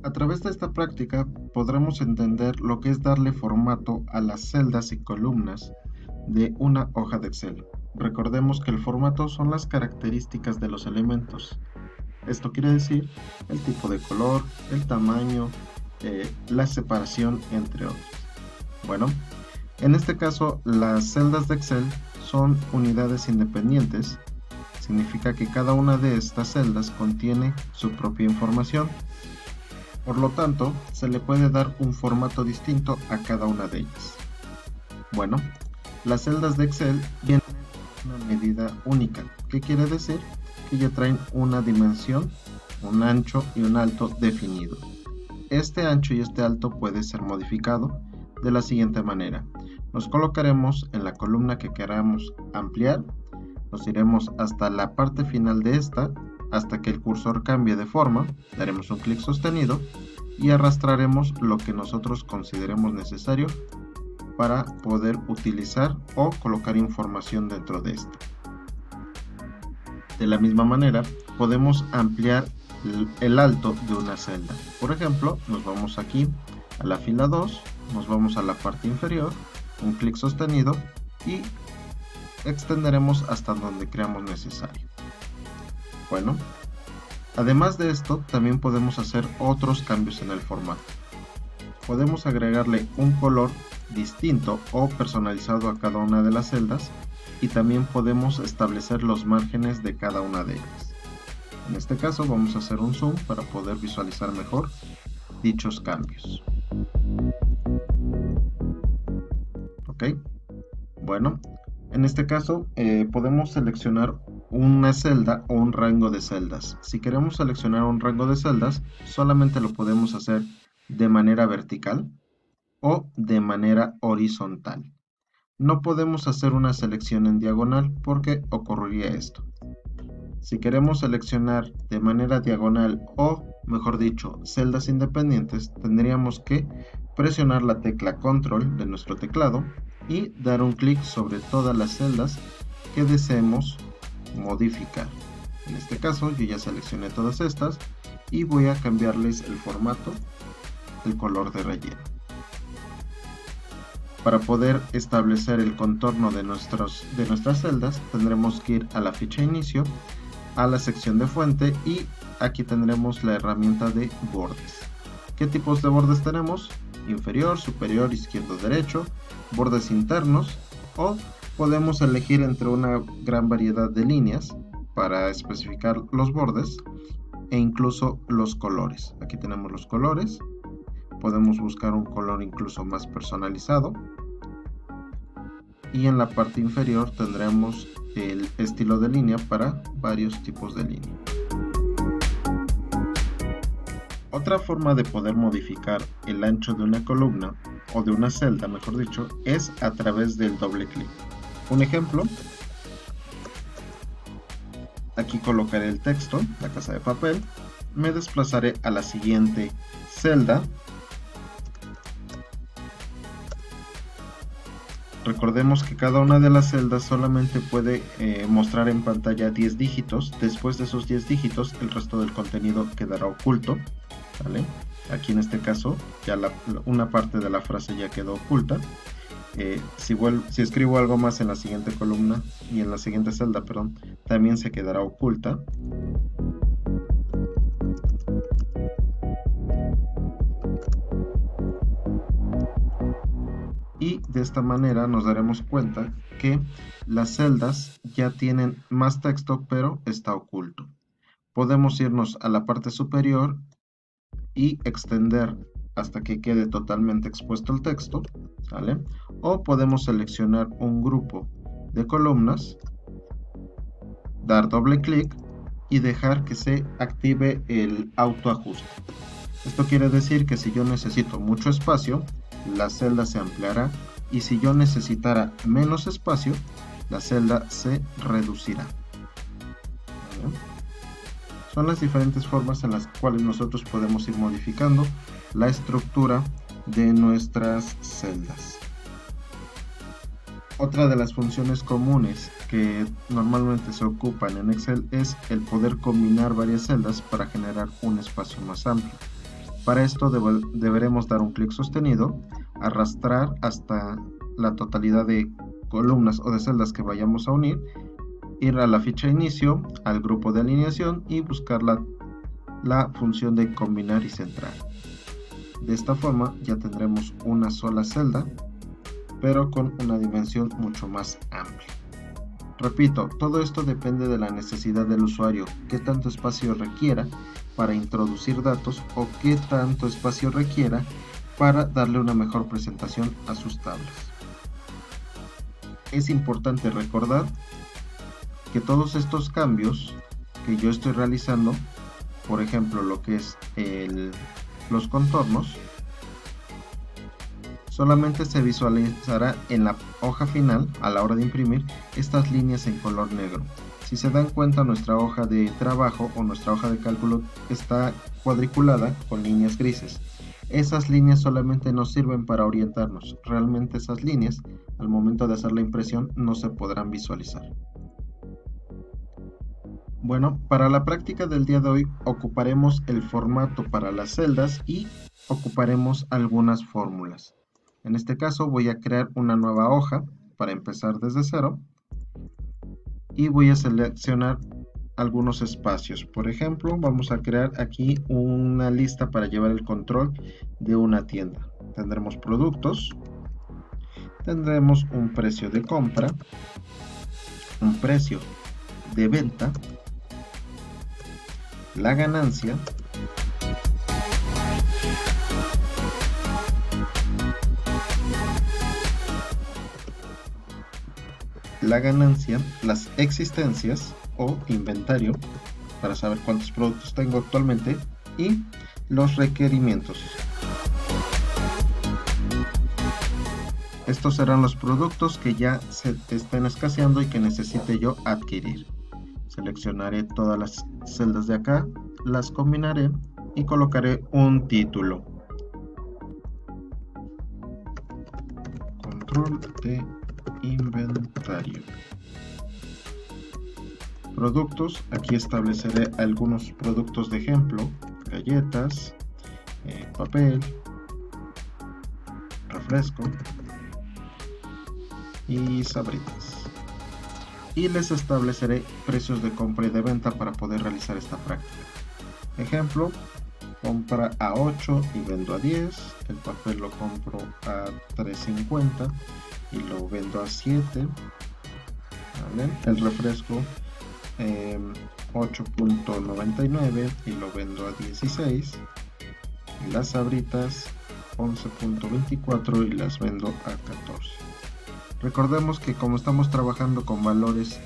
A través de esta práctica podremos entender lo que es darle formato a las celdas y columnas de una hoja de Excel. Recordemos que el formato son las características de los elementos. Esto quiere decir el tipo de color, el tamaño, la separación, entre otros. Bueno, en este caso las celdas de Excel son unidades independientes. Significa que cada una de estas celdas contiene su propia información. Por lo tanto, se le puede dar un formato distinto a cada una de ellas. Bueno, las celdas de Excel vienen con una medida única. ¿Qué quiere decir? Que ya traen una dimensión, un ancho y un alto definido. Este ancho y este alto puede ser modificado de la siguiente manera. Nos colocaremos en la columna que queramos ampliar, nos iremos hasta la parte final de esta, hasta que el cursor cambie de forma, daremos un clic sostenido y arrastraremos lo que nosotros consideremos necesario para poder utilizar o colocar información dentro de esta. De la misma manera, podemos ampliar el alto de una celda. Por ejemplo, nos vamos aquí a la fila 2, nos vamos a la parte inferior, un clic sostenido y extenderemos hasta donde creamos necesario. Bueno, además de esto, también podemos hacer otros cambios en el formato. Podemos agregarle un color distinto o personalizado a cada una de las celdas y también podemos establecer los márgenes de cada una de ellas. En este caso vamos a hacer un zoom para poder visualizar mejor dichos cambios. Ok, bueno, en este caso podemos seleccionar una celda o un rango de celdas. Si queremos seleccionar un rango de celdas, solamente lo podemos hacer de manera vertical o de manera horizontal. No podemos hacer una selección en diagonal porque ocurriría esto. Si queremos seleccionar de manera diagonal o, mejor dicho, celdas independientes, tendríamos que presionar la tecla Control de nuestro teclado y dar un clic sobre todas las celdas que deseemos modificar. En este caso yo ya seleccioné todas estas y voy a cambiarles el formato, el color de relleno. Para poder establecer el contorno de nuestras celdas tendremos que ir a la ficha inicio, a la sección de fuente y aquí tendremos la herramienta de bordes. ¿Qué tipos de bordes tenemos? Inferior, superior, izquierdo, derecho, bordes internos o podemos elegir entre una gran variedad de líneas para especificar los bordes e incluso los colores. Aquí tenemos los colores. Podemos buscar un color incluso más personalizado y en la parte inferior tendremos el estilo de línea para varios tipos de línea. Otra forma de poder modificar el ancho de una columna o de una celda, mejor dicho, es a través del doble clic. Un ejemplo, aquí colocaré el texto, La Casa de Papel, me desplazaré a la siguiente celda. Recordemos que cada una de las celdas solamente puede mostrar en pantalla 10 dígitos. Después de esos 10 dígitos, el resto del contenido quedará oculto. ¿Vale? Aquí en este caso, ya una parte de la frase ya quedó oculta. Si escribo algo más en la siguiente columna y en la siguiente celda, perdón, también se quedará oculta. Y de esta manera nos daremos cuenta que las celdas ya tienen más texto, pero está oculto. Podemos irnos a la parte superior y extender hasta que quede totalmente expuesto el texto, ¿vale? O podemos seleccionar un grupo de columnas, dar doble clic y dejar que se active el autoajuste. Esto quiere decir que si yo necesito mucho espacio, la celda se ampliará y si yo necesitara menos espacio, la celda se reducirá. ¿Vale? Son las diferentes formas en las cuales nosotros podemos ir modificando la estructura de nuestras celdas. Otra de las funciones comunes que normalmente se ocupan en Excel es el poder combinar varias celdas para generar un espacio más amplio. Para esto deberemos dar un clic sostenido, arrastrar hasta la totalidad de columnas o de celdas que vayamos a unir, ir a la ficha inicio, al grupo de alineación y buscar la función de combinar y centrar. De esta forma ya tendremos una sola celda, pero con una dimensión mucho más amplia. Repito, todo esto depende de la necesidad del usuario, qué tanto espacio requiera para introducir datos o qué tanto espacio requiera para darle una mejor presentación a sus tablas. Es importante recordar que todos estos cambios que yo estoy realizando, por ejemplo lo que es los contornos, solamente se visualizará en la hoja final a la hora de imprimir estas líneas en color negro. Si se dan cuenta, nuestra hoja de trabajo o nuestra hoja de cálculo está cuadriculada con líneas grises. Esas líneas solamente nos sirven para orientarnos. Realmente esas líneas, al momento de hacer la impresión, no se podrán visualizar. Bueno, para la práctica del día de hoy ocuparemos el formato para las celdas y ocuparemos algunas fórmulas. En este caso voy a crear una nueva hoja para empezar desde cero y voy a seleccionar algunos espacios. Por ejemplo, vamos a crear aquí una lista para llevar el control de una tienda. Tendremos productos, tendremos un precio de compra, un precio de venta, la ganancia, las existencias o inventario para saber cuántos productos tengo actualmente y los requerimientos. Estos serán los productos que ya se estén escaseando y que necesite yo adquirir. Seleccionaré todas las celdas de acá, las combinaré y colocaré un título. Control de inventario. Productos, aquí estableceré algunos productos de ejemplo: galletas, papel, refresco y sabritas. Y les estableceré precios de compra y de venta para poder realizar esta práctica. Ejemplo, compra a 8 y vendo a 10, el papel lo compro a 3.50 y lo vendo a 7, ¿vale? El refresco 8.99 y lo vendo a 16, y las sabritas 11.24 y las vendo a 14. Recordemos que como estamos trabajando con valores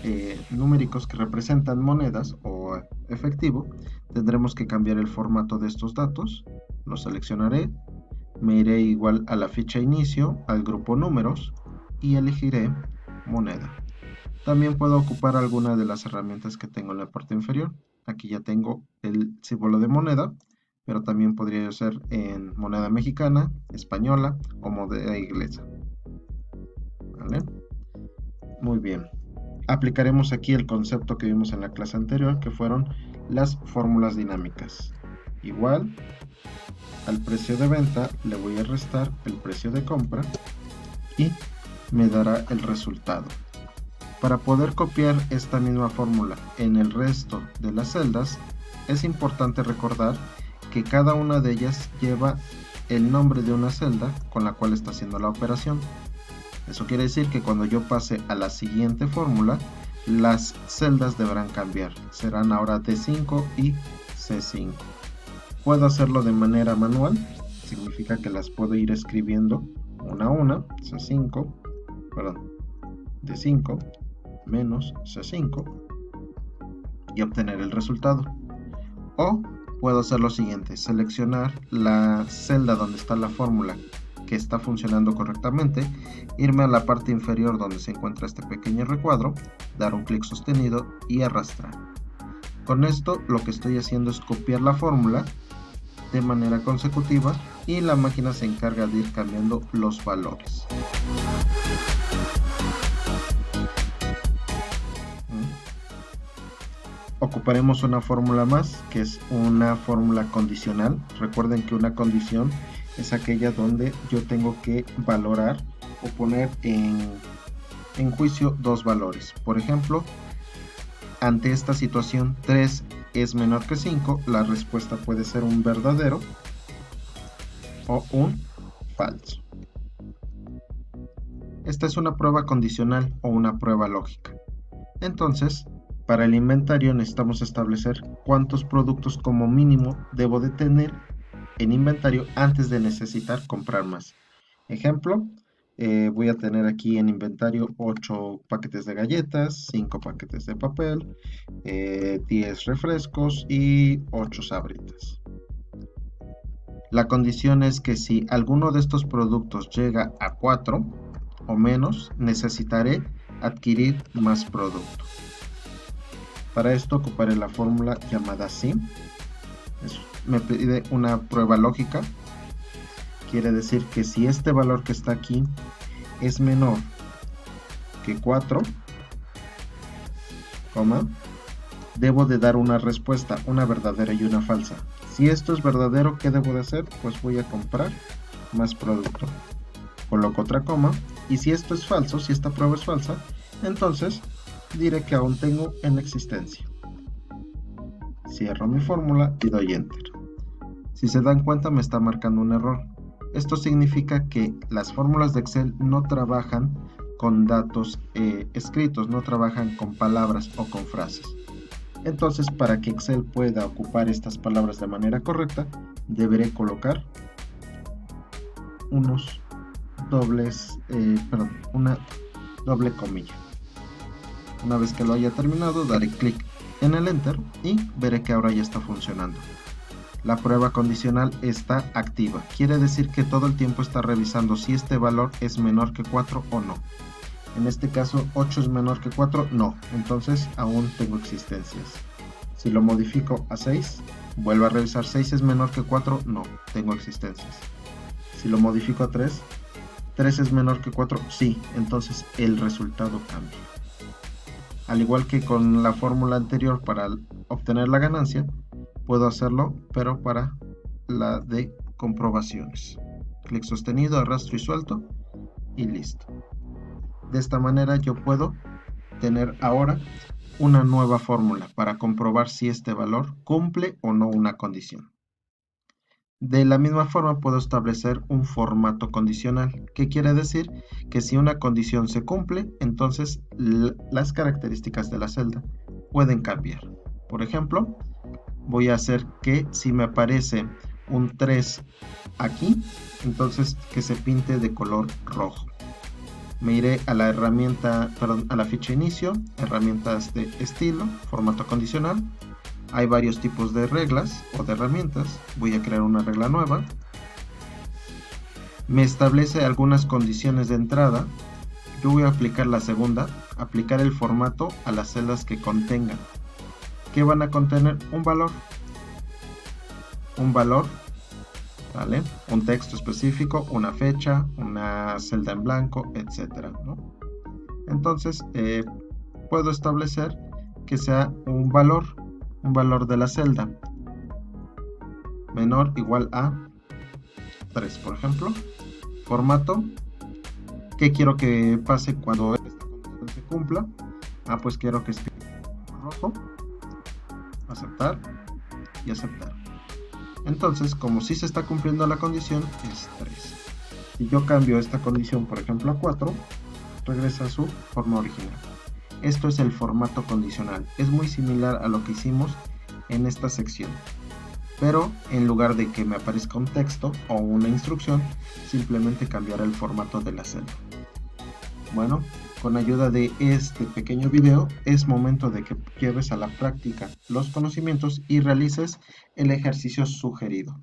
numéricos que representan monedas o efectivo, tendremos que cambiar el formato de estos datos. Lo seleccionaré, me iré igual a la ficha inicio, al grupo números y elegiré moneda. También puedo ocupar alguna de las herramientas que tengo en la parte inferior. Aquí ya tengo el símbolo de moneda, pero también podría ser en moneda mexicana, española o moneda inglesa. ¿Vale? Muy bien. Aplicaremos aquí el concepto que vimos en la clase anterior, que fueron las fórmulas dinámicas. Igual, al precio de venta le voy a restar el precio de compra y me dará el resultado. Para poder copiar esta misma fórmula en el resto de las celdas, es importante recordar que cada una de ellas lleva el nombre de una celda con la cual está haciendo la operación. Eso quiere decir que cuando yo pase a la siguiente fórmula, las celdas deberán cambiar. Serán ahora D5 y C5. Puedo hacerlo de manera manual, significa que las puedo ir escribiendo una a una, C5, perdón, D5 menos C5 y obtener el resultado. O puedo hacer lo siguiente, seleccionar la celda donde está la fórmula que está funcionando correctamente, irme a la parte inferior donde se encuentra este pequeño recuadro, dar un clic sostenido y arrastrar. Con esto lo que estoy haciendo es copiar la fórmula de manera consecutiva y la máquina se encarga de ir cambiando los valores. ocuparemos una fórmula más, que es una fórmula condicional. Recuerden que una condición es aquella donde yo tengo que valorar o poner en juicio dos valores. Por ejemplo, ante esta situación 3 es menor que 5, la respuesta puede ser un verdadero o un falso. Esta es una prueba condicional o una prueba lógica. Entonces, para el inventario necesitamos establecer cuántos productos como mínimo debo de tener en inventario antes de necesitar comprar más. Ejemplo, voy a tener aquí en inventario 8 paquetes de galletas, 5 paquetes de papel, 10 refrescos y 8 sabritas. La condición es que si alguno de estos productos llega a 4 o menos, necesitaré adquirir más producto. Para esto ocuparé la fórmula llamada SIM. Me pide una prueba lógica. Quiere decir que si este valor que está aquí es menor que 4, debo de dar una respuesta, una verdadera y una falsa. Si esto es verdadero, ¿qué debo de hacer? Pues voy a comprar más producto. Coloco otra coma. Y si esto es falso, si esta prueba es falsa, entonces diré que aún tengo en existencia. Cierro mi fórmula y doy Enter. Si se dan cuenta, me está marcando un error. Esto significa que las fórmulas de Excel no trabajan con datos escritos, no trabajan con palabras o con frases. Entonces, para que Excel pueda ocupar estas palabras de manera correcta, deberé colocar una doble comilla. Una vez que lo haya terminado, daré clic en el Enter y veré que ahora ya está funcionando. La prueba condicional está activa. Quiere decir que todo el tiempo está revisando si este valor es menor que 4 o no. En este caso, 8 es menor que 4, no. Entonces aún tengo existencias. Si lo modifico a 6, vuelvo a revisar. 6 es menor que 4, no. Tengo existencias. Si lo modifico a 3, 3 es menor que 4, sí. Entonces el resultado cambia. Al igual que con la fórmula anterior para obtener la ganancia, puedo hacerlo, pero para la de comprobaciones. Clic sostenido, arrastro y suelto y listo. De esta manera yo puedo tener ahora una nueva fórmula para comprobar si este valor cumple o no una condición. De la misma forma puedo establecer un formato condicional, que quiere decir que si una condición se cumple, entonces las características de la celda pueden cambiar. Por ejemplo, voy a hacer que si me aparece un 3 aquí, entonces que se pinte de color rojo. Me iré a la a la ficha inicio, herramientas de estilo, formato condicional. Hay varios tipos de reglas o de herramientas. Voy a crear una regla nueva. Me establece algunas condiciones de entrada. Yo voy a aplicar la segunda, aplicar el formato a las celdas que contengan. ¿Qué van a contener? Un valor, ¿vale? Un texto específico, una fecha, una celda en blanco, etcétera, ¿no? Entonces, puedo establecer que sea un valor de la celda menor igual a 3, por ejemplo. Formato, ¿qué quiero que pase cuando esta condición se cumpla? Pues quiero que esté rojo, aceptar y aceptar. Entonces, como si se está cumpliendo la condición, es 3. Si yo cambio esta condición, por ejemplo, a 4, regresa a su forma original. Esto es el formato condicional. Es muy similar a lo que hicimos en esta sección. Pero en lugar de que me aparezca un texto o una instrucción, simplemente cambiará el formato de la celda. Bueno, con ayuda de este pequeño video, es momento de que lleves a la práctica los conocimientos y realices el ejercicio sugerido.